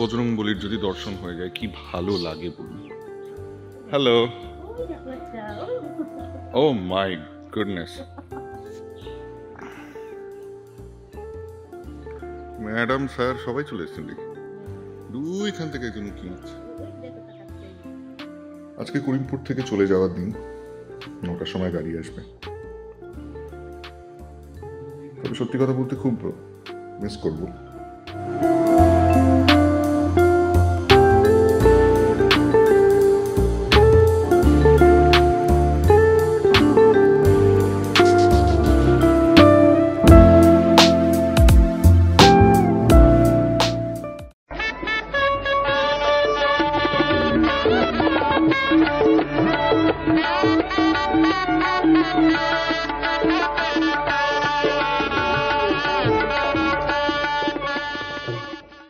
বজরংবলীর যদি দর্শন হয়ে যায় কি ভালো লাগে বলুন। Hello, oh my goodness, madam sir সবাই চলে এসেছেন দেখি। দুইখান থেকে একজন উঁকি মারছে। আজকে করিমপুর থেকে চলে যাওয়ার দিন, 9টার সময় গাড়ি আসবে। তবে সত্যি কথা বলতে খুব মিস করবো।